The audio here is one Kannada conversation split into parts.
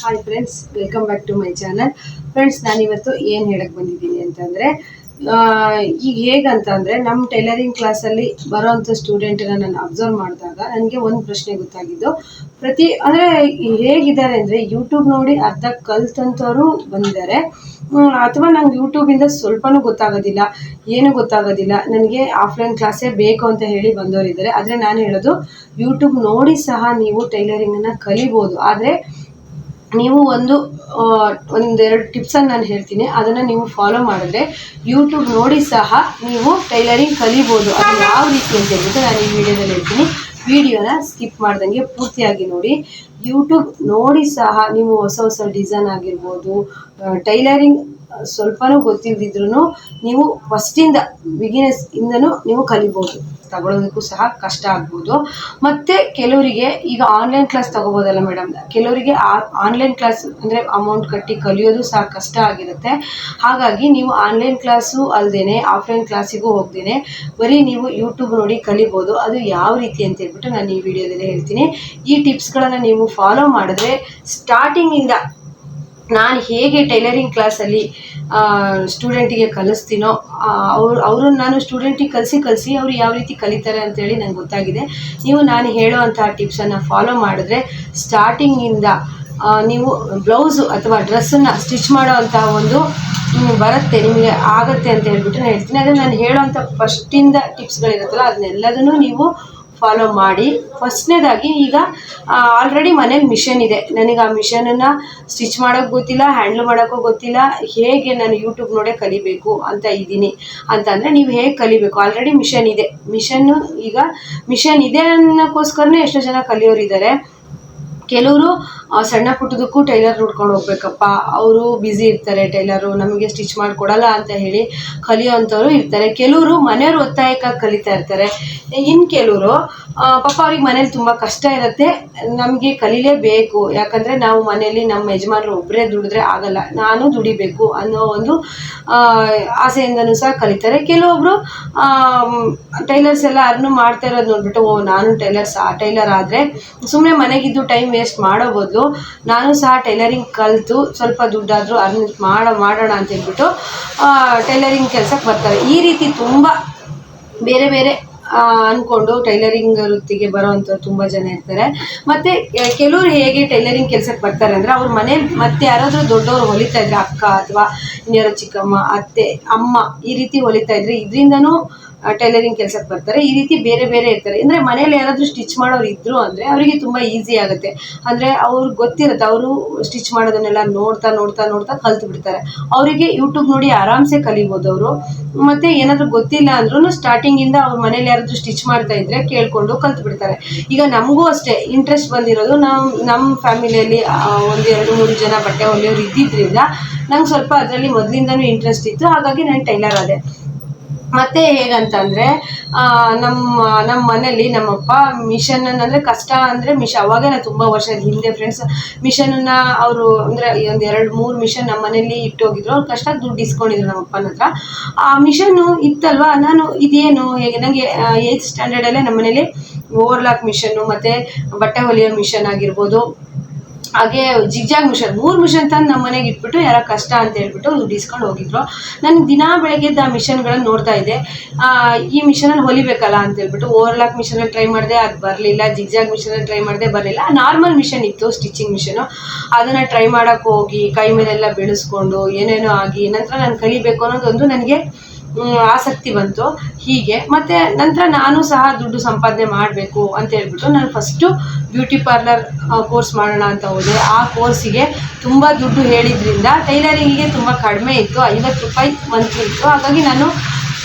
Hi friends, welcome back to my channel. Friends, ನಾನಿವತ್ತು ಏನು ಹೇಳಕ್ಕೆ ಬಂದಿದ್ದೀನಿ ಅಂತಂದರೆ, ಈಗ ಹೇಗಂತಂದರೆ ನಮ್ಮ ಟೈಲರಿಂಗ್ ಕ್ಲಾಸಲ್ಲಿ ಬರೋವಂಥ ಸ್ಟೂಡೆಂಟನ್ನ ನಾನು ಅಬ್ಸರ್ವ್ ಮಾಡಿದಾಗ ನನಗೆ ಒಂದು ಪ್ರಶ್ನೆ ಗೊತ್ತಾಗಿದ್ದು, ಅಂದರೆ ಹೇಗಿದ್ದಾರೆ ಅಂದರೆ ಯೂಟ್ಯೂಬ್ ನೋಡಿ ಅರ್ಧ ಕಲ್ತಂಥವ್ರು ಬಂದಿದ್ದಾರೆ, ಅಥವಾ ನಂಗೆ ಯೂಟ್ಯೂಬಿಂದ ಸ್ವಲ್ಪನೂ ಗೊತ್ತಾಗೋದಿಲ್ಲ, ಏನೂ ಗೊತ್ತಾಗೋದಿಲ್ಲ, ನನಗೆ ಆಫ್ಲೈನ್ ಕ್ಲಾಸೇ ಬೇಕು ಅಂತ ಹೇಳಿ ಬಂದವರಿದ್ದಾರೆ. ಆದರೆ ನಾನು ಹೇಳೋದು, ಯೂಟ್ಯೂಬ್ ನೋಡಿ ಸಹ ನೀವು ಟೈಲರಿಂಗನ್ನು ಕಲಿಬೋದು. ಆದರೆ ನೀವು ಒಂದೆರಡು ಟಿಪ್ಸನ್ನು ನಾನು ಹೇಳ್ತೀನಿ, ಅದನ್ನು ನೀವು ಫಾಲೋ ಮಾಡಿದ್ರೆ ಯೂಟ್ಯೂಬ್ ನೋಡಿ ಸಹ ನೀವು ಟೈಲರಿಂಗ್ ಕಲಿಬೋದು. ಅದು ಯಾವ ರೀತಿ ಅಂತ ಹೇಳ್ಬಿಟ್ಟು ನಾನು ಈ ವಿಡಿಯೋದಲ್ಲಿ ಹೇಳ್ತೀನಿ. ವಿಡಿಯೋನ ಸ್ಕಿಪ್ ಮಾಡ್ದಂಗೆ ಪೂರ್ತಿಯಾಗಿ ನೋಡಿ. ಯೂಟ್ಯೂಬ್ ನೋಡಿ ಸಹ ನೀವು ಹೊಸ ಡಿಸೈನ್ ಆಗಿರ್ಬೋದು, ಟೈಲರಿಂಗ್ ಸ್ವಲ್ಪನೂ ಗೊತ್ತಿಲ್ಲದಿದ್ರೂ ನೀವು ಫಸ್ಟಿಂದ ಬಿಗಿನರ್ಸಿಂದನೂ ನೀವು ಕಲಿಬೋದು. ತಗೊಳ್ಳೋದಕ್ಕೂ ಸಹ ಕಷ್ಟ ಆಗ್ಬೋದು. ಮತ್ತು ಕೆಲವರಿಗೆ ಈಗ ಆನ್ಲೈನ್ ಕ್ಲಾಸ್ ತೊಗೋಬೋದಲ್ಲ ಮೇಡಮ್, ಕೆಲವರಿಗೆ ಆನ್ಲೈನ್ ಕ್ಲಾಸ್ ಅಂದರೆ ಅಮೌಂಟ್ ಕಟ್ಟಿ ಕಲಿಯೋದು ಸಹ ಕಷ್ಟ ಆಗಿರುತ್ತೆ. ಹಾಗಾಗಿ ನೀವು ಆನ್ಲೈನ್ ಕ್ಲಾಸು ಅಲ್ಲದೇ ಆಫ್ಲೈನ್ ಕ್ಲಾಸಿಗೂ ಹೋಗ್ದೇ ಬರೀ ನೀವು ಯೂಟ್ಯೂಬ್ ನೋಡಿ ಕಲಿಬೋದು. ಅದು ಯಾವ ರೀತಿ ಅಂತ ಹೇಳ್ಬಿಟ್ಟು ನಾನು ಈ ವಿಡಿಯೋದಲ್ಲಿ ಹೇಳ್ತೀನಿ. ಈ ಟಿಪ್ಸ್ಗಳನ್ನು ನೀವು ಫಾಲೋ ಮಾಡಿದ್ರೆ ಸ್ಟಾರ್ಟಿಂಗಿಂದ ನಾನು ಹೇಗೆ ಟೈಲರಿಂಗ್ ಕ್ಲಾಸಲ್ಲಿ ಸ್ಟೂಡೆಂಟಿಗೆ ಕಲಿಸ್ತೀನೋ ಅವ್ರನ್ನ ನಾನು ಸ್ಟೂಡೆಂಟಿಗೆ ಕಲಿಸಿ ಅವರು ಯಾವ ರೀತಿ ಕಲಿತಾರೆ ಅಂತೇಳಿ ನಂಗೆ ಗೊತ್ತಾಗಿದೆ. ನೀವು ನಾನು ಹೇಳೋವಂತಹ ಟಿಪ್ಸನ್ನು ಫಾಲೋ ಮಾಡಿದ್ರೆ ಸ್ಟಾರ್ಟಿಂಗಿಂದ ನೀವು ಬ್ಲೌಸು ಅಥವಾ ಡ್ರೆಸ್ಸನ್ನು ಸ್ಟಿಚ್ ಮಾಡೋವಂಥ ಒಂದು ಬರುತ್ತೆ, ನಿಮಗೆ ಆಗುತ್ತೆ ಅಂತ ಹೇಳ್ಬಿಟ್ಟು ನಾನು ಹೇಳ್ತೀನಿ. ಆದರೆ ನಾನು ಹೇಳೋವಂಥ ಫಸ್ಟಿಂದ ಟಿಪ್ಸ್ಗಳಿರುತ್ತಲ್ಲ ಅದನ್ನೆಲ್ಲದನ್ನು ನೀವು ಫಾಲೋ ಮಾಡಿ. ಫಸ್ಟ್ನೇದಾಗಿ, ಈಗ ಆಲ್ರೆಡಿ ಮನೇಲಿ ಮಿಷನ್ ಇದೆ, ನನಗೆ ಆ ಮಿಷನನ್ನು ಸ್ಟಿಚ್ ಮಾಡೋಕ್ಕೆ ಗೊತ್ತಿಲ್ಲ, ಹ್ಯಾಂಡ್ಲ್ ಮಾಡೋಕ್ಕೂ ಗೊತ್ತಿಲ್ಲ, ಹೇಗೆ ನಾನು ಯೂಟ್ಯೂಬ್ ನೋಡೇ ಕಲಿಬೇಕು ಅಂತ ಇದ್ದೀನಿ ಅಂತಂದರೆ ನೀವು ಹೇಗೆ ಕಲಿಬೇಕು? ಆಲ್ರೆಡಿ ಮಿಷನ್ ಇದೆ. ಈಗ ಮಿಷನ್ ಇದೆ ಅನ್ನೋಕ್ಕೋಸ್ಕರನೇ ಎಷ್ಟೋ ಜನ ಕಲಿಯೋರಿದ್ದಾರೆ. ಕೆಲವರು ಸಣ್ಣ ಪುಟ್ಟದಕ್ಕೂ ಟೈಲರ್ ಹುಡ್ಕೊಂಡು ಹೋಗ್ಬೇಕಪ್ಪ, ಅವರು ಬ್ಯುಸಿ ಇರ್ತಾರೆ, ಟೈಲರು ನಮಗೆ ಸ್ಟಿಚ್ ಮಾಡಿಕೊಡಲ್ಲ ಅಂತ ಹೇಳಿ ಕಲಿಯೋವಂಥವ್ರು ಇರ್ತಾರೆ. ಕೆಲವರು ಮನೆಯವ್ರು ಒತ್ತಾಯಕ್ಕಾಗಿ ಕಲಿತಾ ಇರ್ತಾರೆ. ಇನ್ನು ಕೆಲವರು ಪಾಪ ಅವ್ರಿಗೆ ಮನೇಲಿ ತುಂಬ ಕಷ್ಟ ಇರುತ್ತೆ, ನಮಗೆ ಕಲೀಲೇಬೇಕು, ಯಾಕಂದರೆ ನಾವು ಮನೇಲಿ ನಮ್ಮ ಯಜಮಾನರು ಒಬ್ಬರೇ ದುಡಿದ್ರೆ ಆಗಲ್ಲ, ನಾನು ದುಡಿಬೇಕು ಅನ್ನೋ ಒಂದು ಆಸೆಯಿಂದನೂ ಸಹ ಕಲಿತಾರೆ. ಕೆಲವೊಬ್ಬರು ಟೈಲರ್ಸ್ ಎಲ್ಲ ಅರ್ನು ಮಾಡ್ತಾ ಇರೋದು ನೋಡ್ಬಿಟ್ಟು, ನಾನು ಟೈಲರ್ ಆದರೆ ಸುಮ್ಮನೆ ಮನೆಗಿದ್ದು ಟೈಮ್ ವೇಸ್ಟ್ ಮಾಡೋ ಬದಲು ನಾನು ಸಹ ಟೈಲರಿಂಗ್ ಕಲಿತು ಸ್ವಲ್ಪ ದುಡ್ಡಾದರೂ ಅರ್ನ್ ಮಾಡೋಣ ಅಂತ ಹೇಳ್ಬಿಟ್ಟು ಟೈಲರಿಂಗ್ ಕೆಲಸಕ್ಕೆ ಬರ್ತಾರೆ. ಈ ರೀತಿ ತುಂಬ ಬೇರೆ ಬೇರೆ ಅಂದ್ಕೊಂಡು ಟೈಲರಿಂಗ್ ವೃತ್ತಿಗೆ ಬರೋವಂಥವ್ರು ತುಂಬ ಜನ ಇರ್ತಾರೆ. ಮತ್ತು ಕೆಲವರು ಹೇಗೆ ಟೈಲರಿಂಗ್ ಕೆಲಸಕ್ಕೆ ಬರ್ತಾರೆ ಅಂದರೆ, ಅವ್ರ ಮನೇಲಿ ಮತ್ತೆ ಯಾರಾದರೂ ದೊಡ್ಡವರು ಹೊಲಿತಾ ಇದ್ರೆ, ಅಕ್ಕ ಅಥವಾ ಇನ್ಯಾರೋ ಚಿಕ್ಕಮ್ಮ, ಅತ್ತೆ, ಅಮ್ಮ ಈ ರೀತಿ ಹೊಲಿತಾ ಇದ್ರೆ ಇದರಿಂದನೂ ಟೈಲರಿಂಗ್ ಕೆಲಸಕ್ಕೆ ಬರ್ತಾರೆ. ಈ ರೀತಿ ಬೇರೆ ಬೇರೆ ಇರ್ತಾರೆ. ಅಂದರೆ ಮನೇಲಿ ಯಾರಾದರೂ ಸ್ಟಿಚ್ ಮಾಡೋರು ಇದ್ದರು ಅಂದರೆ ಅವರಿಗೆ ತುಂಬ ಈಸಿ ಆಗುತ್ತೆ. ಅಂದರೆ ಅವ್ರಿಗೆ ಗೊತ್ತಿರುತ್ತೆ, ಅವರು ಸ್ಟಿಚ್ ಮಾಡೋದನ್ನೆಲ್ಲ ನೋಡ್ತಾ ಕಲ್ತು ಬಿಡ್ತಾರೆ. ಅವರಿಗೆ ಯೂಟ್ಯೂಬ್ ನೋಡಿ ಆರಾಮ್ಸೆ ಕಲಿಬೋದು ಅವರು. ಮತ್ತು ಏನಾದರೂ ಗೊತ್ತಿಲ್ಲ ಅಂದ್ರೂ ಸ್ಟಾರ್ಟಿಂಗಿಂದ ಅವ್ರ ಮನೇಲಿ ಯಾರಾದರೂ ಸ್ಟಿಚ್ ಮಾಡ್ತಾ ಇದ್ದರೆ ಕೇಳಿಕೊಂಡು ಕಲ್ತು ಬಿಡ್ತಾರೆ. ಈಗ ನಮಗೂ ಅಷ್ಟೇ ಇಂಟ್ರೆಸ್ಟ್ ಬಂದಿರೋದು, ನಮ್ಮ ಫ್ಯಾಮಿಲಿಯಲ್ಲಿ 1-2-3 ಜನ ಬಟ್ಟೆ ಹೊಲಿಯೋರು ಇದ್ದಿದ್ದರಿಂದ ನಂಗೆ ಸ್ವಲ್ಪ ಅದರಲ್ಲಿ ಮೊದಲಿಂದನೂ ಇಂಟ್ರೆಸ್ಟ್ ಇತ್ತು. ಹಾಗಾಗಿ ನಾನು ಟೈಲರ್ ಆದೆ. ಮತ್ತು ಹೇಗಂತಂದರೆ, ನಮ್ಮ ಮನೇಲಿ ನಮ್ಮಪ್ಪ ಮಿಷನನ್ನು ಕಷ್ಟ ಅಂದರೆ ಅವಾಗೆಲ್ಲ ತುಂಬ ವರ್ಷದ ಹಿಂದೆ ಫ್ರೆಂಡ್ಸ್, ಮಿಷನನ್ನು ಅವರು ಅಂದರೆ 1-2-3 ಮಿಷನ್ ನಮ್ಮ ಮನೇಲಿ ಇಟ್ಟೋಗಿದ್ರು. ಅವ್ರು ಕಷ್ಟ ದುಡ್ಡು ಇಸ್ಕೊಂಡಿದ್ರು ನಮ್ಮ ಅಪ್ಪನ ಹತ್ರ. ಆ ಮಿಷನ್ನು ಇತ್ತಲ್ವ, ನಾನು ಇದೇನು ಹೇಗೆ, ನನಗೆ 8th ಸ್ಟ್ಯಾಂಡರ್ಡಲ್ಲೇ ನಮ್ಮ ಮನೇಲಿ ಓವರ್ಲಾಕ್ ಮಿಷನ್ನು ಮತ್ತು ಬಟ್ಟೆ ಹೊಲಿಯೋ ಮಿಷನ್ ಆಗಿರ್ಬೋದು, ಹಾಗೆ ಜಿಗ್ಜಾಗ್ ಮಿಷನ್ 3 ಮಿಷನ್ ತಂದು ನಮ್ಮ ಮನೆಗೆ ಇಟ್ಬಿಟ್ಟು ಯಾರೋ ಕಷ್ಟ ಅಂತ ಹೇಳ್ಬಿಟ್ಟು ದುಡ್ಡು ಇಸ್ಕೊಂಡು ಹೋಗಿದ್ರು. ನನಗೆ ದಿನಾ ಬೆಳಗ್ಗೆದ್ದು ಆ ಮಿಷನ್ಗಳನ್ನು ನೋಡ್ತಾ ಇದ್ದೆ. ಈ ಮಿಷನಲ್ಲಿ ಹೊಲಿಬೇಕಲ್ಲ ಅಂತ ಹೇಳ್ಬಿಟ್ಟು ಓವರ್ಲಾಕ್ ಮಿಷನಲ್ಲಿ ಟ್ರೈ ಮಾಡಿದೆ, ಅದು ಬರಲಿಲ್ಲ. ಜಿಗ್ಜಾಗ್ ಮಿಷನಲ್ಲಿ ಟ್ರೈ ಮಾಡಿದೆ, ಬರಲಿಲ್ಲ. ನಾರ್ಮಲ್ ಮಿಷನ್ ಇತ್ತು, ಸ್ಟಿಚಿಂಗ್ ಮಿಷನು. ಅದನ್ನು ಟ್ರೈ ಮಾಡೋಕ್ಕೆ ಹೋಗಿ ಕೈ ಮೇಲೆಲ್ಲ ಬೆಳೆಸ್ಕೊಂಡು ಏನೇನೋ ಆಗಿ ನಂತರ ನಾನು ಕಲಿಬೇಕು ಅನ್ನೋದೊಂದು ನನಗೆ ಆಸಕ್ತಿ ಬಂತು. ಹೀಗೆ ಮತ್ತು ನಂತರ ನಾನು ಸಹ ದುಡ್ಡು ಸಂಪಾದನೆ ಮಾಡಬೇಕು ಅಂತ ಹೇಳ್ಬಿಟ್ಟು ನಾನು ಫಸ್ಟು ಬ್ಯೂಟಿ ಪಾರ್ಲರ್ ಕೋರ್ಸ್ ಮಾಡೋಣ ಅಂತ ಹೋದೆ. ಆ ಕೋರ್ಸಿಗೆ ತುಂಬ ದುಡ್ಡು ಹೇಳಿದ್ರಿಂದ ಟೈಲರಿಂಗಿಗೆ ತುಂಬ ಕಡಿಮೆ ಇತ್ತು, 50 ರೂಪಾಯಿ ಮಂತ್ಲಿ ಇತ್ತು. ಹಾಗಾಗಿ ನಾನು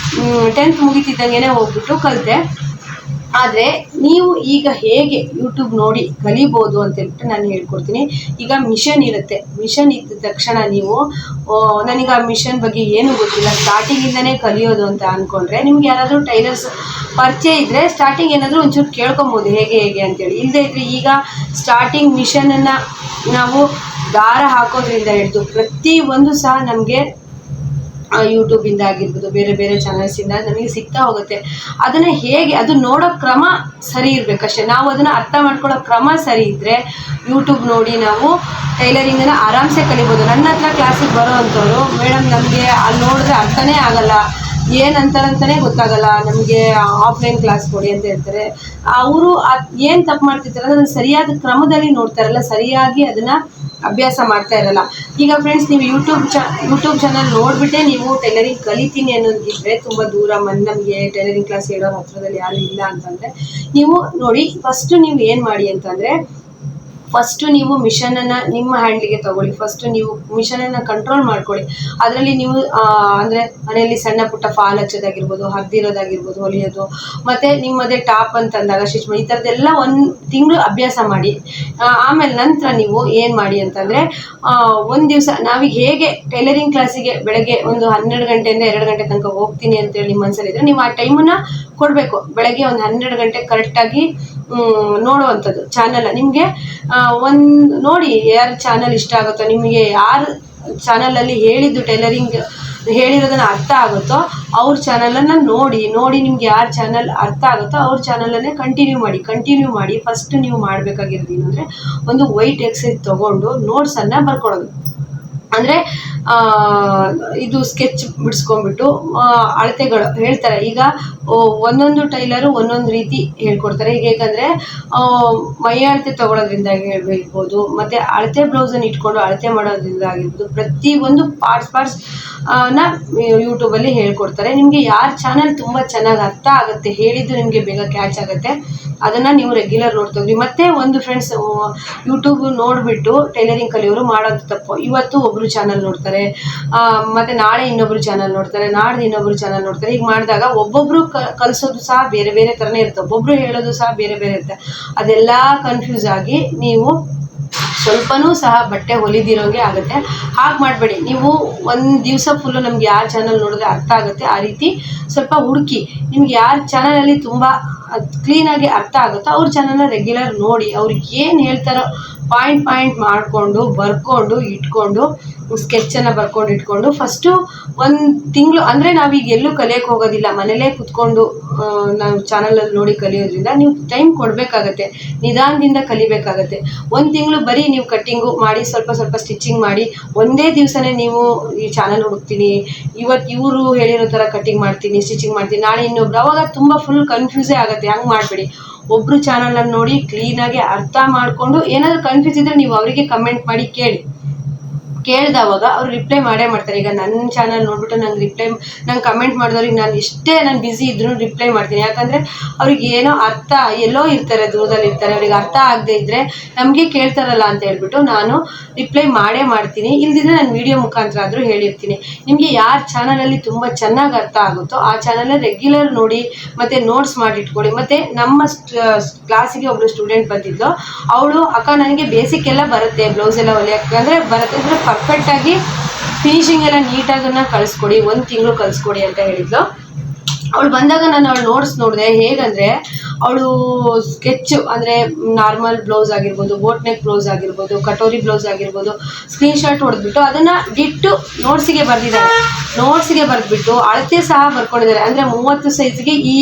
10th ಮುಗಿತಿದ್ದಂಗೆ ಹೋಗ್ಬಿಟ್ಟು ಕಲಿತೆ. ಆದರೆ ನೀವು ಈಗ ಹೇಗೆ ಯೂಟ್ಯೂಬ್ ನೋಡಿ ಕಲಿಬೋದು ಅಂತ ಹೇಳ್ಬಿಟ್ಟು ನಾನು ಹೇಳ್ಕೊಡ್ತೀನಿ. ಈಗ ಮಿಷನ್ ಇರುತ್ತೆ, ಮಿಷನ್ ಇದ್ದ ತಕ್ಷಣ ನೀವು ನನಗೆ ಆ ಮಿಷನ್ ಬಗ್ಗೆ ಏನೂ ಗೊತ್ತಿಲ್ಲ, ಸ್ಟಾರ್ಟಿಂಗಿಂದನೇ ಕಲಿಯೋದು ಅಂತ ಅಂದ್ಕೊಂಡ್ರೆ, ನಿಮ್ಗೆ ಯಾರಾದರೂ ಟೈಲರ್ಸ್ ಪರಿಚಯ ಇದ್ದರೆ ಸ್ಟಾರ್ಟಿಂಗ್ ಏನಾದರೂ ಒಂಚೂರು ಕೇಳ್ಕೊಬೋದು ಹೇಗೆ ಅಂತೇಳಿ. ಇಲ್ಲದೇ ಇದ್ದರೆ ಈಗ ಸ್ಟಾರ್ಟಿಂಗ್ ಮಿಷನನ್ನು ನಾವು ದಾರ ಹಾಕೋದ್ರಿಂದ ಹಿಡಿದು ಪ್ರತಿಯೊಂದು ಸಹ ನಮಗೆ ಯೂಟ್ಯೂಬಿಂದ ಆಗಿರ್ಬೋದು, ಬೇರೆ ಬೇರೆ ಚಾನಲ್ಸಿಂದ ನಮಗೆ ಸಿಗ್ತಾ ಹೋಗುತ್ತೆ. ಅದನ್ನು ಹೇಗೆ ಅದು ನೋಡೋ ಕ್ರಮ ಸರಿ ಇರಬೇಕಷ್ಟೇ. ನಾವು ಅದನ್ನು ಅರ್ಥ ಮಾಡ್ಕೊಳ್ಳೋ ಕ್ರಮ ಸರಿ ಇದ್ದರೆ ಯೂಟ್ಯೂಬ್ ನೋಡಿ ನಾವು ಟೈಲರಿಂಗನ್ನು ಆರಾಮ್ಸೆ ಕಲಿಬೋದು. ನನ್ನ ಹತ್ರ ಕ್ಲಾಸಿಗೆ ಬರೋ ಅಂಥವ್ರು, ಮೇಡಮ್ ನಮಗೆ ಅಲ್ಲಿ ನೋಡಿದ್ರೆ ಅರ್ಥನೇ ಆಗಲ್ಲ, ಏನಂತಾರಂತಲೇ ಗೊತ್ತಾಗಲ್ಲ, ನಮಗೆ ಆಫ್ಲೈನ್ ಕ್ಲಾಸ್ ಕೊಡಿ ಅಂತ ಹೇಳ್ತಾರೆ. ಅವರು ಏನು ತಪ್ಪು ಮಾಡ್ತಿರ್ತಾರೆ ಅದನ್ನು ಸರಿಯಾದ ಕ್ರಮದಲ್ಲಿ ನೋಡ್ತಾರಲ್ಲ, ಸರಿಯಾಗಿ ಅದನ್ನು ಅಭ್ಯಾಸ ಮಾಡ್ತಾ ಇರಲ್ಲ. ಈಗ ಫ್ರೆಂಡ್ಸ್, ನೀವು ಯೂಟ್ಯೂಬ್ ಚಾನಲ್ ನೋಡಿಬಿಟ್ಟೆ ನೀವು ಟೈಲರಿಂಗ್ ಕಲಿತೀನಿ ಅನ್ನೋದಿದ್ರೆ ತುಂಬ ದೂರ ನಮಗೆ ಟೈಲರಿಂಗ್ ಕ್ಲಾಸ್ ಹೇಳೋರ ಹತ್ರದಲ್ಲಿ ಯಾರು ಇಲ್ಲ ಅಂತಂದರೆ ನೀವು ನೋಡಿ, ಫಸ್ಟು ನೀವು ಏನು ಮಾಡಿ ಅಂತಂದರೆ, ಫಸ್ಟು ನೀವು ಮಿಷನನ್ನು ನಿಮ್ಮ ಹ್ಯಾಂಡ್ಲಿಗೆ ತೊಗೊಳ್ಳಿ. ಫಸ್ಟು ನೀವು ಮಿಷನನ್ನು ಕಂಟ್ರೋಲ್ ಮಾಡ್ಕೊಳ್ಳಿ. ಅದರಲ್ಲಿ ನೀವು ಅಂದರೆ ಮನೆಯಲ್ಲಿ ಸಣ್ಣ ಪುಟ್ಟ ಫಾಲ್ ಹಚ್ಚೋದಾಗಿರ್ಬೋದು, ಹರಿದಿರೋದಾಗಿರ್ಬೋದು, ಹೊಲಿಯೋದು, ಮತ್ತು ನಿಮ್ಮದೇ ಟಾಪ್ ಅಂತಂದಾಗ ಸ್ಟಿಚ್ ಮಾಡಿ, ಈ ಥರದ್ದೆಲ್ಲ 1 ತಿಂಗಳು ಅಭ್ಯಾಸ ಮಾಡಿ. ಆಮೇಲೆ ನಂತರ ನೀವು ಏನು ಮಾಡಿ ಅಂತಂದರೆ, ಒಂದು ದಿವಸ ನಾವೀಗ ಹೇಗೆ ಟೈಲರಿಂಗ್ ಕ್ಲಾಸಿಗೆ ಬೆಳಗ್ಗೆ ಒಂದು 12 ಗಂಟೆಯಿಂದ 2 ಗಂಟೆ ತನಕ ಹೋಗ್ತೀನಿ ಅಂತೇಳಿ ನಿಮ್ಮ ಮನಸ್ಸಲ್ಲಿದ್ದರೆ, ನೀವು ಆ ಟೈಮನ್ನು ಕೊಡಬೇಕು. ಬೆಳಗ್ಗೆ ಒಂದು 12 ಗಂಟೆ ಕರೆಕ್ಟಾಗಿ ನೋಡುವಂಥದ್ದು ಚಾನಲ್ ನಿಮಗೆ ನೋಡಿ ಯಾರು ಚಾನಲ್ ಇಷ್ಟ ಆಗುತ್ತೋ, ನಿಮಗೆ ಯಾರು ಚಾನಲಲ್ಲಿ ಹೇಳಿದ್ದು ಟೈಲರಿಂಗ್ ಹೇಳಿರೋದನ್ನು ಅರ್ಥ ಆಗುತ್ತೋ ಅವ್ರ ಚಾನಲನ್ನು ನೋಡಿ ನಿಮ್ಗೆ ಯಾರು ಚಾನಲ್ ಅರ್ಥ ಆಗುತ್ತೋ ಅವ್ರ ಚಾನಲನ್ನೇ ಕಂಟಿನ್ಯೂ ಮಾಡಿ. ಫಸ್ಟ್ ನೀವು ಮಾಡಬೇಕಾಗಿರೋದು ಏನಂದರೆ, ಒಂದು ವೈಟ್ ಎಕ್ಸೈಸ್ ತೊಗೊಂಡು ನೋಟ್ಸನ್ನು ಬರ್ಕೊಳ್ಳೋದು. ಅಂದರೆ ಇದು ಸ್ಕೆಚ್ ಬಿಡಿಸ್ಕೊಂಡ್ಬಿಟ್ಟು ಅಳತೆಗಳು ಹೇಳ್ತಾರೆ. ಈಗ ಒಂದೊಂದು ಟೈಲರು ಒಂದೊಂದು ರೀತಿ ಹೇಳ್ಕೊಡ್ತಾರೆ. ಈಗ ಹೇಗಂದರೆ ಮೈ ಅಳತೆ ತೊಗೊಳೋದ್ರಿಂದ ಹೇಳ್ಬೋದು, ಮತ್ತು ಅಳತೆ ಬ್ಲೌಸನ್ನು ಇಟ್ಕೊಂಡು ಅಳತೆ ಮಾಡೋದ್ರಿಂದ ಆಗಿರ್ಬೋದು, ಪ್ರತಿಯೊಂದು ಪಾರ್ಟ್ಸ್ ನ ಯೂಟ್ಯೂಬಲ್ಲಿ ಹೇಳ್ಕೊಡ್ತಾರೆ. ನಿಮಗೆ ಯಾರ ಚಾನಲ್ ತುಂಬ ಚೆನ್ನಾಗಿ ಅರ್ಥ ಆಗುತ್ತೆ, ಹೇಳಿದ್ದು ನಿಮಗೆ ಬೇಗ ಕ್ಯಾಚ್ ಆಗುತ್ತೆ, ಅದನ್ನು ನೀವು ರೆಗ್ಯುಲರ್ ನೋಡ್ತೋಗ್ರಿ. ಮತ್ತು ಒಂದು ಫ್ರೆಂಡ್ಸ್, ಯೂಟ್ಯೂಬ್ ನೋಡಿಬಿಟ್ಟು ಟೈಲರಿಂಗ್ ಕಲಿಯೋರು ಮಾಡೋದು ತಪ್ಪು. ಇವತ್ತು ಒಬ್ಬರು ಚಾನಲ್ ನೋಡ್ತಾರೆ, ಮತ್ತು ನಾಳೆ ಇನ್ನೊಬ್ಬರು ಚಾನಲ್ ನೋಡ್ತಾರೆ, ನಾಡ್ದು ಇನ್ನೊಬ್ಬರು ಚಾನಲ್ ನೋಡ್ತಾರೆ. ಈಗ ಮಾಡಿದಾಗ ಒಬ್ಬೊಬ್ಬರು ಕಲಿಸೋದು ಸಹ ಬೇರೆ ಬೇರೆ ಥರನೇ ಇರುತ್ತೆ, ಒಬ್ಬೊಬ್ಬರು ಹೇಳೋದು ಸಹ ಬೇರೆ ಬೇರೆ ಇರುತ್ತೆ. ಅದೆಲ್ಲ ಕನ್ಫ್ಯೂಸ್ ಆಗಿ ನೀವು ಸ್ವಲ್ಪನೂ ಸಹ ಬಟ್ಟೆ ಹೊಲಿದಿರೋಂಗೆ ಆಗುತ್ತೆ. ಹಾಗೆ ಮಾಡಬೇಡಿ. ನೀವು ಒಂದು ದಿವಸ ಫುಲ್ಲು ನಮ್ಗೆ ಯಾರ ಚಾನಲ್ ನೋಡಿದ್ರೆ ಅರ್ಥ ಆಗುತ್ತೆ ಆ ರೀತಿ ಸ್ವಲ್ಪ ಹುಡುಕಿ. ನಿಮ್ಗೆ ಯಾರ ಚಾನಲಲ್ಲಿ ತುಂಬ ಕ್ಲೀನಾಗಿ ಅರ್ಥ ಆಗುತ್ತೋ ಅವ್ರ ಚಾನಲ್ನ ರೆಗ್ಯುಲರ್ ನೋಡಿ. ಅವ್ರಿಗೆ ಏನು ಹೇಳ್ತಾರೋ ಪಾಯಿಂಟ್ ಮಾಡಿಕೊಂಡು ಬರ್ಕೊಂಡು ಇಟ್ಕೊಂಡು ಸ್ಕೆಚ್ಚನ್ನು ಬರ್ಕೊಂಡು ಇಟ್ಕೊಂಡು ಫಸ್ಟು 1 ತಿಂಗಳು, ಅಂದರೆ ನಾವೀಗ ಎಲ್ಲೂ ಕಲಿಯೋಕ್ಕೆ ಹೋಗೋದಿಲ್ಲ, ಮನೇಲೇ ಕೂತ್ಕೊಂಡು ನಾವು ಚಾನಲಲ್ಲಿ ನೋಡಿ ಕಲಿಯೋದ್ರಿಂದ ನೀವು ಟೈಮ್ ಕೊಡಬೇಕಾಗತ್ತೆ, ನಿಧಾನದಿಂದ ಕಲಿಬೇಕಾಗತ್ತೆ. 1 ತಿಂಗಳು ಬರೀ ನೀವು ಕಟ್ಟಿಂಗು ಮಾಡಿ, ಸ್ವಲ್ಪ ಸ್ಟಿಚಿಂಗ್ ಮಾಡಿ, ಒಂದೇ ದಿವಸನೇ ನೀವು ಈ ಚಾನಲ್ ಹುಡುಕ್ತೀನಿ, ಇವತ್ತು ಇವರು ಹೇಳಿರೋ ಥರ ಕಟ್ಟಿಂಗ್ ಮಾಡ್ತೀನಿ, ಸ್ಟಿಚಿಂಗ್ ಮಾಡ್ತೀನಿ, ನಾಳೆ ಇನ್ನೊಬ್ರು, ಅವಾಗ ತುಂಬ ಫುಲ್ ಕನ್ಫ್ಯೂಸೇ ಆಗುತ್ತೆ. ಹಂಗೆ ಮಾಡಬೇಡಿ. ಒಬ್ಬರು ಚಾನಲನ್ನು ನೋಡಿ ಕ್ಲೀನಾಗಿ ಅರ್ಥ ಮಾಡಿಕೊಂಡು, ಏನಾದರೂ ಕನ್ಫ್ಯೂಸ್ ಇದ್ದರೆ ನೀವು ಅವರಿಗೆ ಕಮೆಂಟ್ ಮಾಡಿ ಕೇಳಿದವಾಗ ಅವ್ರು ರಿಪ್ಲೈ ಮಾಡೇ ಮಾಡ್ತಾರೆ. ಈಗ ನನ್ನ ಚಾನಲ್ ನೋಡ್ಬಿಟ್ಟು ನಂಗೆ ಕಮೆಂಟ್ ಮಾಡಿದವ್ರಿಗೆ ನಾನು ಬ್ಯುಸಿ ಇದ್ರೂ ರಿಪ್ಲೈ ಮಾಡ್ತೀನಿ. ಯಾಕಂದರೆ ಅವ್ರಿಗೆ ಏನೋ ಅರ್ಥ, ಎಲ್ಲೋ ಇರ್ತಾರೆ, ದೂರದಲ್ಲಿ ಇರ್ತಾರೆ, ಅವ್ರಿಗೆ ಅರ್ಥ ಆಗದೆ ಇದ್ದರೆ ನಮಗೆ ಕೇಳ್ತಾರಲ್ಲ ಅಂತ ಹೇಳ್ಬಿಟ್ಟು ನಾನು ರಿಪ್ಲೈ ಮಾಡೇ ಮಾಡ್ತೀನಿ. ಇಲ್ದಿದ್ರೆ ನಾನು ವಿಡಿಯೋ ಮುಖಾಂತರ ಆದರೂ ಹೇಳಿರ್ತೀನಿ. ನಿಮಗೆ ಯಾರ ಚಾನಲಲ್ಲಿ ತುಂಬ ಚೆನ್ನಾಗಿ ಅರ್ಥ ಆಗುತ್ತೋ ಆ ಚಾನಲಲ್ಲಿ ರೆಗ್ಯುಲರ್ ನೋಡಿ, ಮತ್ತು ನೋಟ್ಸ್ ಮಾಡಿಟ್ಕೊಳ್ಳಿ. ಮತ್ತು ನಮ್ಮ ಕ್ಲಾಸಿಗೆ ಒಬ್ಬಳು ಸ್ಟೂಡೆಂಟ್ ಬಂದಿದ್ದು, ಅವಳು ಅಕ್ಕ ನನಗೆ ಬೇಸಿಕ್ ಎಲ್ಲ ಬರುತ್ತೆ, ಬ್ಲೌಸ್ ಎಲ್ಲ ಹೊಲಿಯೋಕ್ಕೆ ಅಂದರೆ ಬರುತ್ತೆ, ಅಂದರೆ ಪರ್ಫೆಕ್ಟಾಗಿ ಫಿನಿಶಿಂಗ್ ಎಲ್ಲ ನೀಟಾಗನ್ನ ಕಳಿಸ್ಕೊಡಿ, 1 ತಿಂಗಳು ಕಳಿಸ್ಕೊಡಿ ಅಂತ ಹೇಳಿದ್ಲು. ಅವಳು ಬಂದಾಗ ನಾನು ಅವಳು ನೋಟ್ಸ್ ನೋಡಿದೆ. ಹೇಗಂದರೆ ಅವಳು ಸ್ಕೆಚ್ಚು ಅಂದರೆ ನಾರ್ಮಲ್ ಬ್ಲೌಸ್ ಆಗಿರ್ಬೋದು, ಬೋಟ್ ನೆಕ್ ಬ್ಲೌಸ್ ಆಗಿರ್ಬೋದು, ಕಟೋರಿ ಬ್ಲೌಸ್ ಆಗಿರ್ಬೋದು, ಸ್ಕ್ರೀನ್ಶಾಟ್ ಹೊಡೆದ್ಬಿಟ್ಟು ಅದನ್ನು ಡಿಟ್ಟು ನೋಟ್ಸಿಗೆ ಬರೆದ್ಬಿಟ್ಟು ಅಳತೆ ಸಹ ಬರ್ಕೊಂಡಿದ್ದಾರೆ. ಅಂದರೆ 30 ಸೈಜ್ಗೆ ಈ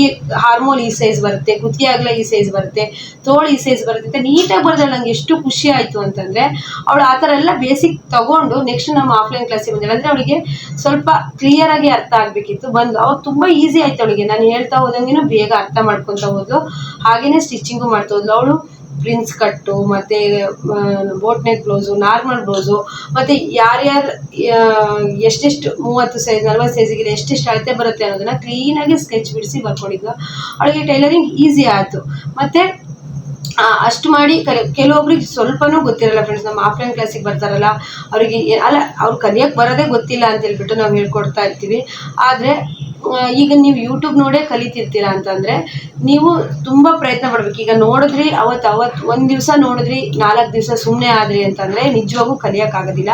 ಹಾರ್ಮೋಲ್ ಈ ಸೈಜ್ ಬರುತ್ತೆ, ಕುತ್ತಿಗೆ ಅಗಲ ಈ ಸೈಜ್ ಬರುತ್ತೆ, ತೋಳು ಈ ಸೈಜ್ ಬರುತ್ತೆ ಅಂತ ನೀಟಾಗಿ ಬರೆದಾಳೆ. ನಂಗೆ ಎಷ್ಟು ಖುಷಿ ಆಯಿತು ಅಂತಂದರೆ, ಅವಳು ಆ ಥರ ಎಲ್ಲ ಬೇಸಿಕ್ ತೊಗೊಂಡು ನೆಕ್ಸ್ಟ್ ನಮ್ಮ ಆಫ್ಲೈನ್ ಕ್ಲಾಸಿಗೆ ಬಂದಿಲ್ಲ. ಅಂದರೆ ಅವಳಿಗೆ ಸ್ವಲ್ಪ ಕ್ಲಿಯರಾಗಿ ಅರ್ಥ ಆಗಬೇಕಿತ್ತು. ಅವಾಗ ತುಂಬ ಈಸಿ ಆಯಿತು ಅವಳಿಗೆ. ನಾನು ಹೇಳ್ತಾ ಹೋದಂಗೆ ಬೇಗ ಅರ್ಥ ಮಾಡ್ಕೊತಾ ಹೋದ್ಲು. ಹಾಗೆಯೇ ಸ್ಟಿಚಿಂಗು ಮಾಡ್ತಾ ಹೋದ್ಲು. ಅವಳು ಪ್ರಿನ್ಸ್ ಕಟ್ಟು, ಮತ್ತು boat neck blouse, normal blouse, ಮತ್ತು ಯಾರ್ಯಾರು ಎಷ್ಟೆಷ್ಟು 30 ಸೈಜ್ 40 ಸೈಜಿಗೆ ಎಷ್ಟೆಷ್ಟು ಅಳತೆ ಬರುತ್ತೆ ಅನ್ನೋದನ್ನು ಕ್ಲೀನಾಗಿ ಸ್ಕೆಚ್ ಬಿಡಿಸಿ ಬರ್ಕೊಂಡಿದ್ಲು. ಅವಳಿಗೆ ಟೈಲರಿಂಗ್ ಈಸಿ ಆಯಿತು. ಮತ್ತು ಅಷ್ಟು ಮಾಡಿ ಕೆಲವೊಬ್ರಿಗೆ ಸ್ವಲ್ಪನೂ ಗೊತ್ತಿರಲ್ಲ ಫ್ರೆಂಡ್ಸ್. ನಮ್ಮ ಆಫ್ಲೈನ್ ಕ್ಲಾಸಿಗೆ ಬರ್ತಾರಲ್ಲ ಅವರಿಗೆ ಅವ್ರು ಕಲಿಯೋಕ್ಕೆ ಬರೋದೇ ಗೊತ್ತಿಲ್ಲ ಅಂತ ಹೇಳ್ಬಿಟ್ಟು ನಾವು ಹೇಳ್ಕೊಡ್ತಾ ಇರ್ತೀವಿ. ಆದರೆ ಈಗ ನೀವು ಯೂಟ್ಯೂಬ್ ನೋಡೇ ಕಲಿತಿರ್ತೀರಾ ಅಂತಂದರೆ ನೀವು ತುಂಬ ಪ್ರಯತ್ನ ಪಡ್ಬೇಕು. ಈಗ ನೋಡಿದ್ರಿ ಅವತ್ತು 1 ದಿವಸ ನೋಡಿದ್ರಿ, 4 ದಿವಸ ಸುಮ್ಮನೆ ಆದ್ರಿ ಅಂತಂದರೆ ನಿಜವಾಗೂ ಕಲಿಯೋಕ್ಕಾಗೋದಿಲ್ಲ.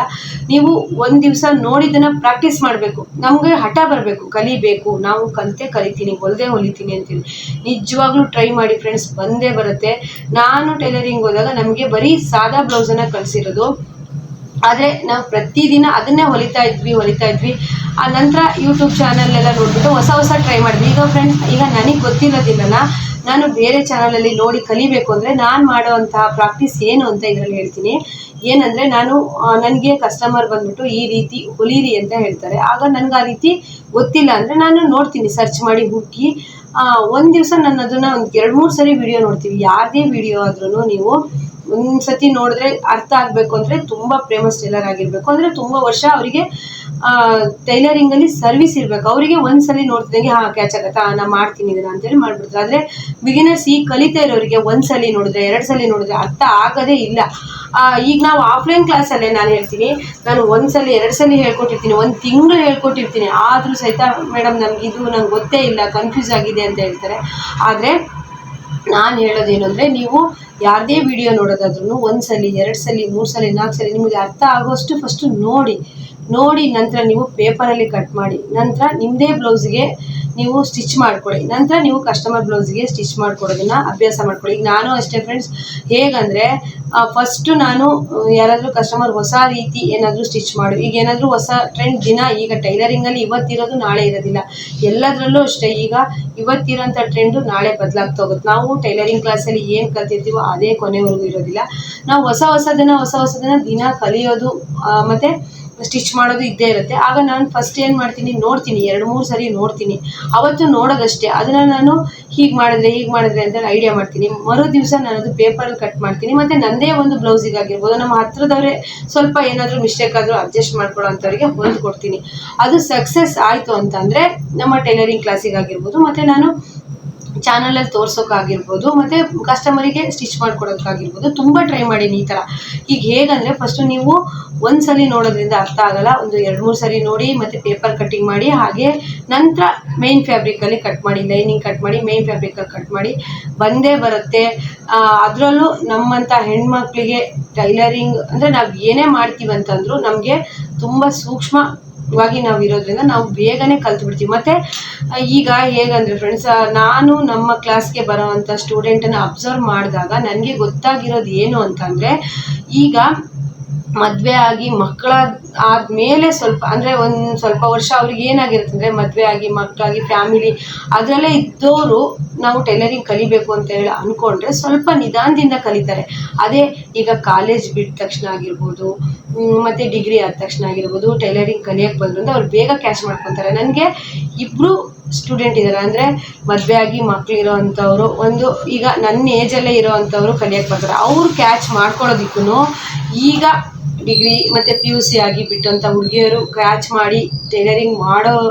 ನೀವು 1 ದಿವಸ ನೋಡಿದ್ದನ್ನು ಪ್ರಾಕ್ಟೀಸ್ ಮಾಡಬೇಕು. ನಮಗೆ ಹಠ ಬರಬೇಕು, ಕಲಿಬೇಕು, ನಾವು ಕಲಿತೀನಿ, ಹೊಲಿತೀನಿ ಅಂತೀನಿ. ನಿಜವಾಗ್ಲೂ ಟ್ರೈ ಮಾಡಿ ಫ್ರೆಂಡ್ಸ್, ಬಂದೇ ಬರುತ್ತೆ. ನಾನು ಟೈಲರಿಂಗ್ ಹೋದಾಗ ನಮಗೆ ಬರೀ ಸಾದಾ ಬ್ಲೌಸನ್ನು ಕಲಿಸಿರೋದು, ಆದರೆ ನಾವು ಪ್ರತಿದಿನ ಅದನ್ನೇ ಹೊಲಿತಾ ಇದ್ವಿ. ಆ ನಂತರ ಯೂಟ್ಯೂಬ್ ಚಾನಲ್ ಎಲ್ಲ ನೋಡಿಬಿಟ್ಟು ಹೊಸ ಟ್ರೈ ಮಾಡಿದ್ವಿ. ಈಗ ಫ್ರೆಂಡ್ಸ್, ಈಗ ನನಗೆ ಗೊತ್ತಿರೋದಿಲ್ಲಲ್ಲ, ನಾನು ಬೇರೆ ಚಾನಲಲ್ಲಿ ನೋಡಿ ಕಲಿಬೇಕು ಅಂದರೆ ನಾನು ಮಾಡೋವಂತಹ ಪ್ರಾಕ್ಟೀಸ್ ಏನು ಅಂತ ಇದರಲ್ಲಿ ಹೇಳ್ತೀನಿ. ಏನಂದರೆ, ನನಗೆ ಕಸ್ಟಮರ್ ಬಂದ್ಬಿಟ್ಟು ಈ ರೀತಿ ಹೊಲೀರಿ ಅಂತ ಹೇಳ್ತಾರೆ. ಆಗ ನನಗೆ ಆ ರೀತಿ ಗೊತ್ತಿಲ್ಲ ಅಂದರೆ ನಾನು ನೋಡ್ತೀನಿ, ಸರ್ಚ್ ಮಾಡಿ ಹುಡುಕಿ ಒಂದು ದಿವಸ ನಾನು ಅದನ್ನು ಒಂದು 2-3 ಸರಿ ವಿಡಿಯೋ ನೋಡ್ತೀವಿ. ಯಾರದೇ ವಿಡಿಯೋ ಆದ್ರೂ ನೀವು ಒಂದು ಸತಿ ನೋಡಿದ್ರೆ ಅರ್ಥ ಆಗಬೇಕು ಅಂದರೆ ತುಂಬ ಫೇಮಸ್ ಟೈಲರ್ ಆಗಿರಬೇಕು, ಅಂದರೆ ತುಂಬ ವರ್ಷ ಅವರಿಗೆ ಟೈಲರಿಂಗಲ್ಲಿ ಸರ್ವಿಸ್ ಇರಬೇಕು. ಅವರಿಗೆ ಒಂದ್ಸಲಿ ನೋಡ್ತಿದ್ದಂಗೆ ಕ್ಯಾಚ್ ಆಗುತ್ತಾ, ನಾನು ಮಾಡ್ತೀನಿ ಇದನ್ನು ಅಂತೇಳಿ ಮಾಡಿಬಿಡ್ತಾರೆ. ಆದರೆ ಬಿಗಿನರ್ಸ್ ಈಗ ಕಲಿತಾ ಇರೋರಿಗೆ ಒಂದ್ಸಲಿ ನೋಡಿದ್ರೆ 2 ಸಲ ನೋಡಿದ್ರೆ ಅರ್ಥ ಆಗೋದೇ ಇಲ್ಲ. ಈಗ ನಾವು ಆಫ್ಲೈನ್ ಕ್ಲಾಸಲ್ಲೇ ನಾನು ಹೇಳ್ತೀನಿ, ನಾನು 1 ಸಲ 2 ಸಲ ಹೇಳ್ಕೊಟ್ಟಿರ್ತೀನಿ, 1 ತಿಂಗಳು ಹೇಳ್ಕೊಟ್ಟಿರ್ತೀನಿ, ಆದರೂ ಸಹಿತ ಮೇಡಮ್ ನಂಗೆ ಗೊತ್ತೇ ಇಲ್ಲ, ಕನ್ಫ್ಯೂಸ್ ಆಗಿದೆ ಅಂತ ಹೇಳ್ತಾರೆ. ಆದರೆ ನಾನು ಹೇಳೋದೇನು ಅಂದರೆ, ನೀವು ಯಾರದೇ ವಿಡಿಯೋ ನೋಡೋದಾದ್ರೂ 1 ಸಲ 2 ಸಲ 3 ಸಲ 4 ಸಲ ನಿಮಗೆ ಅರ್ಥ ಆಗೋಷ್ಟು ಫಸ್ಟು ನೋಡಿ ನಂತರ ನೀವು ಪೇಪರಲ್ಲಿ ಕಟ್ ಮಾಡಿ, ನಂತರ ನಿಮ್ಮದೇ ಬ್ಲೌಸ್ಗೆ ನೀವು ಸ್ಟಿಚ್ ಮಾಡ್ಕೊಳ್ಳಿ, ನಂತರ ನೀವು ಕಸ್ಟಮರ್ ಬ್ಲೌಸ್ಗೆ ಸ್ಟಿಚ್ ಮಾಡ್ಕೊಡೋದನ್ನು ಅಭ್ಯಾಸ ಮಾಡ್ಕೊಳ್ಳಿ. ಈಗ ನಾನು ಅಷ್ಟೇ ಫ್ರೆಂಡ್ಸ್, ಹೇಗಂದರೆ ಫಸ್ಟು ನಾನು ಯಾರಾದರೂ ಕಸ್ಟಮರ್ ಹೊಸ ರೀತಿ ಏನಾದರೂ ಸ್ಟಿಚ್ ಮಾಡು, ಈಗ ಏನಾದರೂ ಹೊಸ ಟ್ರೆಂಡ್ ದಿನ, ಈಗ ಟೈಲರಿಂಗಲ್ಲಿ ಇವತ್ತಿರೋದು ನಾಳೆ ಇರೋದಿಲ್ಲ, ಎಲ್ಲದರಲ್ಲೂ ಅಷ್ಟೇ. ಈಗ ಇವತ್ತಿರೋಂಥ ಟ್ರೆಂಡು ನಾಳೆ ಬದಲಾಗ್ತಾ ಹೋಗುತ್ತೆ. ನಾವು ಟೈಲರಿಂಗ್ ಕ್ಲಾಸಲ್ಲಿ ಏನು ಕಲ್ತಿರ್ತೀವೋ ಅದೇ ಕೊನೆವರೆಗೂ ಇರೋದಿಲ್ಲ. ನಾವು ಹೊಸ ದಿನ ಕಲಿಯೋದು ಮತ್ತು ಸ್ಟಿಚ್ ಮಾಡೋದು ಇದ್ದೇ ಇರುತ್ತೆ. ಆಗ ನಾನು ಫಸ್ಟ್ ಏನು ಮಾಡ್ತೀನಿ, ನೋಡ್ತೀನಿ, 2-3 ಸರಿ ನೋಡ್ತೀನಿ. ಅವತ್ತು ನೋಡೋದಷ್ಟೇ, ಅದನ್ನು ನಾನು ಹೀಗೆ ಮಾಡಿದ್ರೆ ಅಂತ ಐಡಿಯಾ ಮಾಡ್ತೀನಿ. ಮರು ದಿವಸ ನಾನು ಅದು ಪೇಪರಲ್ಲಿ ಕಟ್ ಮಾಡ್ತೀನಿ. ಮತ್ತು ನನ್ನದೇ ಒಂದು ಬ್ಲೌಸಿಗಾಗಿರ್ಬೋದು, ನಮ್ಮ ಹತ್ರದವರೇ ಸ್ವಲ್ಪ ಏನಾದರೂ ಮಿಸ್ಟೇಕ್ ಆದರೂ ಅಡ್ಜಸ್ಟ್ ಮಾಡ್ಕೊಳ್ಳೋ ಅಂಥವ್ರಿಗೆ ಹೊಲ್ದು ಕೊಡ್ತೀನಿ. ಅದು ಸಕ್ಸಸ್ ಆಯಿತು ಅಂತಂದರೆ ನಮ್ಮ ಟೈಲರಿಂಗ್ ಕ್ಲಾಸಿಗಾಗಿರ್ಬೋದು, ಮತ್ತು ನಾನು ಚಾನಲಲ್ಲಿ ತೋರ್ಸೋಕ್ಕಾಗಿರ್ಬೋದು, ಮತ್ತು ಕಸ್ಟಮರಿಗೆ ಸ್ಟಿಚ್ ಮಾಡ್ಕೊಡೋಕ್ಕಾಗಿರ್ಬೋದು, ತುಂಬ ಟ್ರೈ ಮಾಡೀನಿ ಈ ಥರ. ಈಗ ಹೇಗಂದರೆ, ಫಸ್ಟು ನೀವು 1 ಸಲ ನೋಡೋದ್ರಿಂದ ಅರ್ಥ ಆಗೋಲ್ಲ, ಒಂದು 2-3 ಸರಿ ನೋಡಿ, ಮತ್ತು ಪೇಪರ್ ಕಟ್ಟಿಂಗ್ ಮಾಡಿ, ಹಾಗೆ ನಂತರ ಮೇನ್ ಫ್ಯಾಬ್ರಿಕಲ್ಲಿ ಕಟ್ ಮಾಡಿ, ಲೈನಿಂಗ್ ಕಟ್ ಮಾಡಿ, ಮೇನ್ ಫ್ಯಾಬ್ರಿಕಲ್ಲಿ ಕಟ್ ಮಾಡಿ ಬಂದೇ ಬರುತ್ತೆ. ಅದರಲ್ಲೂ ನಮ್ಮಂಥ ಹೆಣ್ಮಕ್ಳಿಗೆ ಟೈಲರಿಂಗ್ ಅಂದರೆ ನಾವು ಏನೇ ಮಾಡ್ತೀವಂತಂದ್ರೂ ನಮಗೆ ತುಂಬ ಸೂಕ್ಷ್ಮವಾಗಿ ನಾವು ಇರೋದ್ರಿಂದ ನಾವು ಬೇಗನೆ ಕಲ್ತ್ಬಿಡ್ತೀವಿ. ಮತ್ತು ಈಗ ಹೇಗಂದರೆ ಫ್ರೆಂಡ್ಸ್, ನಾನು ನಮ್ಮ ಕ್ಲಾಸ್ಗೆ ಬರೋವಂಥ ಸ್ಟೂಡೆಂಟನ್ನು ಅಬ್ಸರ್ವ್ ಮಾಡಿದಾಗ ನನಗೆ ಗೊತ್ತಾಗಿರೋದು ಏನು ಅಂತಂದರೆ, ಈಗ ಮದುವೆ ಆಗಿ ಆದಮೇಲೆ ಸ್ವಲ್ಪ ವರ್ಷ ಅವ್ರಿಗೆ ಏನಾಗಿರುತ್ತೆ ಅಂದರೆ, ಮದುವೆ ಆಗಿ ಮಕ್ಕಳಾಗಿ ಫ್ಯಾಮಿಲಿ ಅದರಲ್ಲೇ ಇದ್ದವರು ನಾವು ಟೈಲರಿಂಗ್ ಕಲಿಬೇಕು ಅಂತ ಹೇಳಿ ಅಂದ್ಕೊಂಡ್ರೆ ಸ್ವಲ್ಪ ನಿಧಾನದಿಂದ ಕಲಿತಾರೆ. ಅದೇ ಈಗ ಕಾಲೇಜ್ ಬಿಟ್ಟ ತಕ್ಷಣ ಆಗಿರ್ಬೋದು, ಮತ್ತು ಡಿಗ್ರಿ ಆದ ತಕ್ಷಣ ಆಗಿರ್ಬೋದು, ಟೈಲರಿಂಗ್ ಕಲಿಯೋಕ್ಕೆ ಬಂದ್ರಿಂದ ಅವ್ರು ಬೇಗ ಕ್ಯಾಚ್ ಮಾಡ್ಕೊತಾರೆ. ನನಗೆ 2 ಸ್ಟೂಡೆಂಟ್ ಇದ್ದಾರೆ, ಅಂದರೆ ಮದುವೆ ಆಗಿ ಮಕ್ಕಳಿರೋ ಅಂಥವ್ರು, ಒಂದು ಈಗ ನನ್ನ ಏಜಲ್ಲೇ ಇರೋ ಅಂಥವ್ರು ಕಲಿಯೋಕ್ಕೆ ಬರ್ತಾರೆ. ಅವರು ಕ್ಯಾಚ್ ಮಾಡ್ಕೊಳ್ಳೋದಕ್ಕೂ ಈಗ ಡಿಗ್ರಿ ಮತ್ತು PUC ಆಗಿ ಬಿಟ್ಟಂಥ ಹುಡುಗಿಯರು ಕ್ಯಾಚ್ ಮಾಡಿ ಟೈಲರಿಂಗ್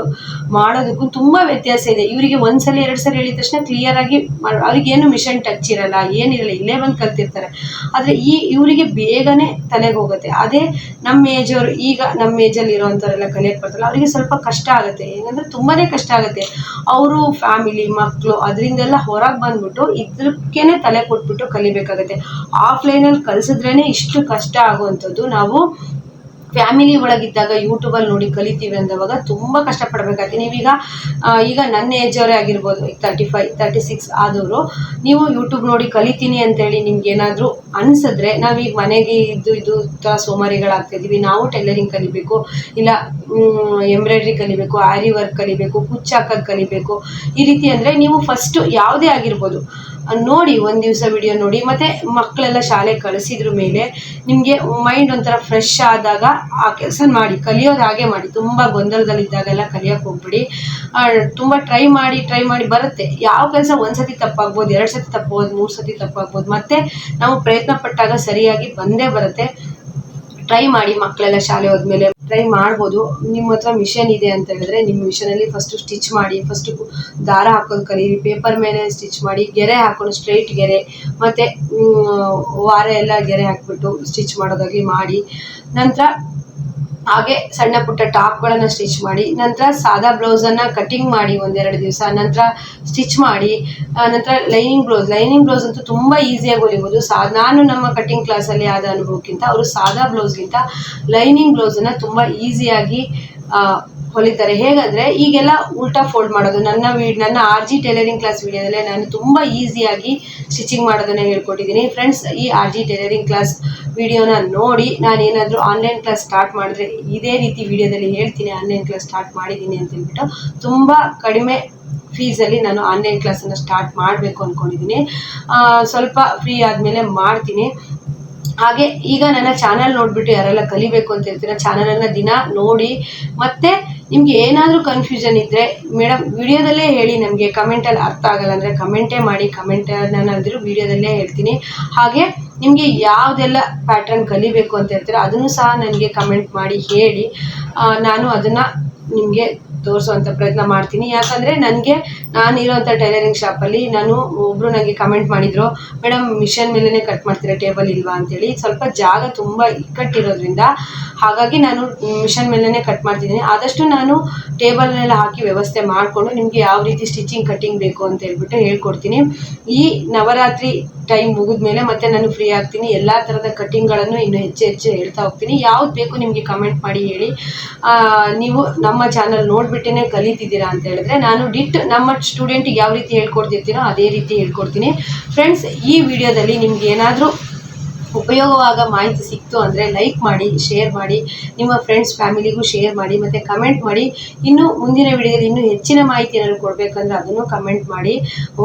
ಮಾಡೋದಕ್ಕೂ ತುಂಬ ವ್ಯತ್ಯಾಸ ಇದೆ. ಇವರಿಗೆ 1 ಸಲ 2 ಸಲ ಹೇಳಿದ ತಕ್ಷಣ ಕ್ಲಿಯರಾಗಿ ಅವ್ರಿಗೇನು ಮಿಷನ್ ಟಚ್ ಇರಲ್ಲ, ಏನಿರಲ್ಲ, ಇಲ್ಲೇ ಬಂದು ಕಲ್ತಿರ್ತಾರೆ. ಆದರೆ ಇವರಿಗೆ ಬೇಗನೆ ತಲೆಗೆ ಹೋಗುತ್ತೆ. ಅದೇ ನಮ್ಮ ಏಜವರು, ಈಗ ನಮ್ಮ ಏಜಲ್ಲಿ ಇರೋವಂಥವ್ರೆಲ್ಲ ಕಲಿಯೋಕ್ಕೆ ಬರ್ತಾರಲ್ಲ, ಅವರಿಗೆ ಸ್ವಲ್ಪ ಕಷ್ಟ ಆಗುತ್ತೆ. ಏನಂದರೆ ತುಂಬಾ ಕಷ್ಟ ಆಗುತ್ತೆ. ಅವರು ಫ್ಯಾಮಿಲಿ, ಮಕ್ಕಳು ಅದರಿಂದೆಲ್ಲ ಹೊರಗೆ ಬಂದ್ಬಿಟ್ಟು ಇದಕ್ಕೇ ತಲೆ ಕೊಟ್ಬಿಟ್ಟು ಕಲಿಬೇಕಾಗತ್ತೆ. ಆಫ್ಲೈನಲ್ಲಿ ಕಲಿಸಿದ್ರೇ ಇಷ್ಟು ಕಷ್ಟ ಆಗುವಂಥದ್ದು ನಾವು ಫ್ಯಾಮಿಲಿ ಒಳಗಿದ್ದಾಗ ಯೂಟ್ಯೂಬಲ್ಲಿ ನೋಡಿ ಕಲಿತೀವಿ ಅಂದವಾಗ ತುಂಬ ಕಷ್ಟಪಡಬೇಕಾಗ್ತದೆ. ಈಗ ನನ್ನ ಏಜವರೇ ಆಗಿರ್ಬೋದು, 35-36 ಆದವರು, ನೀವು ಯೂಟ್ಯೂಬ್ ನೋಡಿ ಕಲಿತೀನಿ ಅಂತೇಳಿ ನಿಮ್ಗೆ ಏನಾದರೂ ಅನಿಸಿದ್ರೆ, ನಾವೀಗ ಮನೆಗೆ ಇದು ಥರ ಸೋಮಾರಿಗಳಾಗ್ತಾಯಿದ್ದೀವಿ, ನಾವು ಟೈಲರಿಂಗ್ ಕಲಿಬೇಕು, ಇಲ್ಲ ಎಂಬ್ರಾಯ್ಡ್ರಿ ಕಲಿಬೇಕು, ಆರಿ ವರ್ಕ್ ಕಲಿಬೇಕು, ಕುಚ್ಚು ಹಾಕೋದು ಕಲಿಬೇಕು, ಈ ರೀತಿ ಅಂದರೆ ನೀವು ಫಸ್ಟು ಯಾವುದೇ ಆಗಿರ್ಬೋದು ನೋಡಿ, 1 ದಿವಸ ವಿಡಿಯೋ ನೋಡಿ, ಮತ್ತು ಮಕ್ಕಳೆಲ್ಲ ಶಾಲೆಗೆ ಕಳಿಸಿದ್ರ ಮೇಲೆ ನಿಮಗೆ ಮೈಂಡ್ ಒಂಥರ ಫ್ರೆಶ್ ಆದಾಗ ಆ ಕೆಲಸ ಮಾಡಿ, ಕಲಿಯೋದು ಹಾಗೆ ಮಾಡಿ. ತುಂಬ ಗೊಂದಲದಲ್ಲಿದ್ದಾಗೆಲ್ಲ ಕಲಿಯೋಕ್ಕೆ ಹೋಗ್ಬಿಡಿ. ತುಂಬ ಟ್ರೈ ಮಾಡಿ ಬರುತ್ತೆ. ಯಾವ ಕೆಲಸ 1 ಸತಿ ತಪ್ಪಾಗ್ಬೋದು, 2 ಸತಿ ತಪ್ಪಾಗ್ಬೋದು, 3 ಸತಿ ತಪ್ಪಾಗ್ಬೋದು, ಮತ್ತು ನಾವು ಪ್ರಯತ್ನ ಪಟ್ಟಾಗ ಸರಿಯಾಗಿ ಬಂದೇ ಬರುತ್ತೆ. ಟ್ರೈ ಮಾಡಿ. ಮಕ್ಕಳೆಲ್ಲ ಶಾಲೆ ಹೋದ್ಮೇಲೆ ಟ್ರೈ ಮಾಡ್ಬೋದು. ನಿಮ್ಮ ಹತ್ರ ಮಿಷನ್ ಇದೆ ಅಂತ ಹೇಳಿದ್ರೆ, ನಿಮ್ಮ ಮಿಷನಲ್ಲಿ ಫಸ್ಟು ಸ್ಟಿಚ್ ಮಾಡಿ, ಫಸ್ಟು ದಾರ ಹಾಕೋದು ಕಲೀರಿ, ಪೇಪರ್ ಮೇಲೆ ಸ್ಟಿಚ್ ಮಾಡಿ, ಗೆರೆ ಹಾಕೊಂಡು ಸ್ಟ್ರೈಟ್ ಗೆರೆ, ಮತ್ತು ವಾರ ಎಲ್ಲ ಗೆರೆ ಹಾಕ್ಬಿಟ್ಟು ಸ್ಟಿಚ್ ಮಾಡೋದಾಗಲಿ ಮಾಡಿ, ನಂತರ ಹಾಗೆ ಸಣ್ಣ ಪುಟ್ಟ ಟಾಪ್ಗಳನ್ನು ಸ್ಟಿಚ್ ಮಾಡಿ, ನಂತರ ಸಾದಾ ಬ್ಲೌಸನ್ನು ಕಟಿಂಗ್ ಮಾಡಿ 1-2 ದಿವಸ, ನಂತರ ಸ್ಟಿಚ್ ಮಾಡಿ, ನಂತರ ಲೈನಿಂಗ್ ಬ್ಲೌಸ್ ಅಂತೂ ತುಂಬ ಈಸಿಯಾಗಿ ಹೊಲಿಬೋದು. ನಾನು ನಮ್ಮ ಕಟಿಂಗ್ ಕ್ಲಾಸಲ್ಲಿ ಆದ ಅನುಭವಕ್ಕಿಂತ ಅವರು ಸಾದಾ ಬ್ಲೌಸ್ಗಿಂತ ಲೈನಿಂಗ್ ಬ್ಲೌಸನ್ನು ತುಂಬ ಈಸಿಯಾಗಿ ಹೊಲಿತಾರೆ. ಹೇಗಂದರೆ ಈಗೆಲ್ಲ ಉಲ್ಟಾ ಫೋಲ್ಡ್ ಮಾಡೋದು. ನನ್ನ RG ಟೈಲರಿಂಗ್ ಕ್ಲಾಸ್ ವಿಡಿಯೋದಲ್ಲೇ ನಾನು ತುಂಬ ಈಸಿಯಾಗಿ ಸ್ಟಿಚಿಂಗ್ ಮಾಡೋದನ್ನು ಹೇಳ್ಕೊಟ್ಟಿದ್ದೀನಿ. ಫ್ರೆಂಡ್ಸ್, ಈ RG ಟೈಲರಿಂಗ್ ಕ್ಲಾಸ್ ವಿಡಿಯೋನ ನೋಡಿ ನಾನೇನಾದರೂ ಆನ್ಲೈನ್ ಕ್ಲಾಸ್ ಸ್ಟಾರ್ಟ್ ಮಾಡಿದ್ರೆ ಇದೇ ರೀತಿ ವಿಡಿಯೋದಲ್ಲಿ ಹೇಳ್ತೀನಿ ಆನ್ಲೈನ್ ಕ್ಲಾಸ್ ಸ್ಟಾರ್ಟ್ ಮಾಡಿದ್ದೀನಿ ಅಂತ ಹೇಳ್ಬಿಟ್ಟು. ತುಂಬ ಕಡಿಮೆ ಫೀಸಲ್ಲಿ ನಾನು ಆನ್ಲೈನ್ ಕ್ಲಾಸನ್ನು ಸ್ಟಾರ್ಟ್ ಮಾಡಬೇಕು ಅಂದ್ಕೊಂಡಿದ್ದೀನಿ. ಸ್ವಲ್ಪ ಫ್ರೀ ಆದಮೇಲೆ ಮಾಡ್ತೀನಿ. ಹಾಗೆ ಈಗ ನನ್ನ ಚಾನಲ್ ನೋಡಿಬಿಟ್ಟು ಯಾರೆಲ್ಲ ಕಲಿಬೇಕು ಅಂತ ಹೇಳ್ತೀರಾ, ಚಾನಲನ್ನು ದಿನ ನೋಡಿ. ಮತ್ತು ನಿಮಗೆ ಏನಾದರೂ ಕನ್ಫ್ಯೂಷನ್ ಇದ್ದರೆ ಮೇಡಮ್ ವಿಡಿಯೋದಲ್ಲೇ ಹೇಳಿ, ನಮಗೆ ಕಮೆಂಟಲ್ಲಿ ಅರ್ಥ ಆಗಲ್ಲ ಅಂದರೆ ಕಮೆಂಟೇ ಮಾಡಿ. ಕಮೆಂಟನ್ನಾದರೂ ವಿಡಿಯೋದಲ್ಲೇ ಹೇಳ್ತೀನಿ. ಹಾಗೆ ನಿಮಗೆ ಯಾವುದೆಲ್ಲ ಪ್ಯಾಟ್ರನ್ ಕಲಿಬೇಕು ಅಂತ ಹೇಳ್ತೀರಾ ಅದನ್ನು ಸಹ ನನಗೆ ಕಮೆಂಟ್ ಮಾಡಿ ಹೇಳಿ. ನಾನು ಅದನ್ನು ನಿಮಗೆ ತೋರಿಸುವಂಥ ಪ್ರಯತ್ನ ಮಾಡ್ತೀನಿ. ಯಾಕಂದರೆ ನಾನಿರೋಂಥ ಟೈಲರಿಂಗ್ ಶಾಪಲ್ಲಿ ಒಬ್ಬರು ನನಗೆ ಕಮೆಂಟ್ ಮಾಡಿದರು, ಮೇಡಮ್ ಮಿಷನ್ ಮೇಲೇ ಕಟ್ ಮಾಡ್ತೀರಾ, ಟೇಬಲ್ ಇಲ್ವಾ ಅಂತೇಳಿ. ಸ್ವಲ್ಪ ಜಾಗ ತುಂಬ ಇಕ್ಕಟ್ಟಿರೋದ್ರಿಂದ ಹಾಗಾಗಿ ನಾನು ಮಿಷನ್ ಮೇಲೇ ಕಟ್ ಮಾಡ್ತಿದ್ದೀನಿ. ಆದಷ್ಟು ನಾನು ಟೇಬಲ್ನೆಲ್ಲ ಹಾಕಿ ವ್ಯವಸ್ಥೆ ಮಾಡಿಕೊಂಡು ನಿಮಗೆ ಯಾವ ರೀತಿ ಸ್ಟಿಚಿಂಗ್ ಕಟ್ಟಿಂಗ್ ಬೇಕು ಅಂತ ಹೇಳ್ಬಿಟ್ಟು ಹೇಳ್ಕೊಡ್ತೀನಿ. ಈ ನವರಾತ್ರಿ ಟೈಮ್ ಮುಗಿದ್ಮೇಲೆ ಮತ್ತೆ ನಾನು ಫ್ರೀ ಆಗ್ತೀನಿ. ಎಲ್ಲ ಥರದ ಕಟ್ಟಿಂಗ್ಗಳನ್ನು ಇನ್ನೂ ಹೆಚ್ಚು ಹೇಳ್ತಾ ಹೋಗ್ತೀನಿ. ಯಾವ್ದು ಬೇಕು ನಿಮಗೆ ಕಮೆಂಟ್ ಮಾಡಿ ಹೇಳಿ. ನೀವು ನಮ್ಮ ಚಾನಲ್ ನೋಡಿಬಿಟ್ಟೇ ಕಲಿತಿದ್ದೀರಾ ಅಂತ ಹೇಳಿದ್ರೆ ನಾನು ನಮ್ಮ ಸ್ಟೂಡೆಂಟಿಗೆ ಯಾವ ರೀತಿ ಹೇಳ್ಕೊಡ್ತಿರ್ತೀನೋ ಅದೇ ರೀತಿ ಹೇಳ್ಕೊಡ್ತೀನಿ. ಫ್ರೆಂಡ್ಸ್, ಈ ವಿಡಿಯೋದಲ್ಲಿ ನಿಮ್ಗೆ ಏನಾದರೂ ಉಪಯೋಗವಾದ ಮಾಹಿತಿ ಸಿಕ್ತು ಅಂದರೆ ಲೈಕ್ ಮಾಡಿ, ಶೇರ್ ಮಾಡಿ, ನಿಮ್ಮ ಫ್ರೆಂಡ್ಸ್ ಫ್ಯಾಮಿಲಿಗೂ ಶೇರ್ ಮಾಡಿ ಮತ್ತು ಕಮೆಂಟ್ ಮಾಡಿ. ಇನ್ನು ಮುಂದಿನ ವಿಡಿಯೋದಲ್ಲಿ ಇನ್ನೂ ಹೆಚ್ಚಿನ ಮಾಹಿತಿ ಏನಾದರೂ ಕೊಡಬೇಕಂದ್ರೆ ಅದನ್ನು ಕಮೆಂಟ್ ಮಾಡಿ.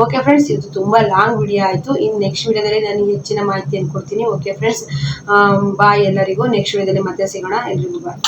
ಓಕೆ ಫ್ರೆಂಡ್ಸ್, ಇದು ತುಂಬ ಲಾಂಗ್ ವಿಡಿಯೋ ಆಯಿತು. ಇನ್ನು ನೆಕ್ಸ್ಟ್ ವಿಡಿಯೋದಲ್ಲಿ ನಾನು ಹೆಚ್ಚಿನ ಮಾಹಿತಿಯನ್ನು ಕೊಡ್ತೀನಿ. ಓಕೆ ಫ್ರೆಂಡ್ಸ್, ಬಾಯ್ ಎಲ್ಲರಿಗೂ. ನೆಕ್ಸ್ಟ್ ವಿಡಿಯೋದಲ್ಲಿ ಮತ್ತೆ ಸಿಗೋಣ. ಎಲ್ರಿಗೂ ಬಾಯ್.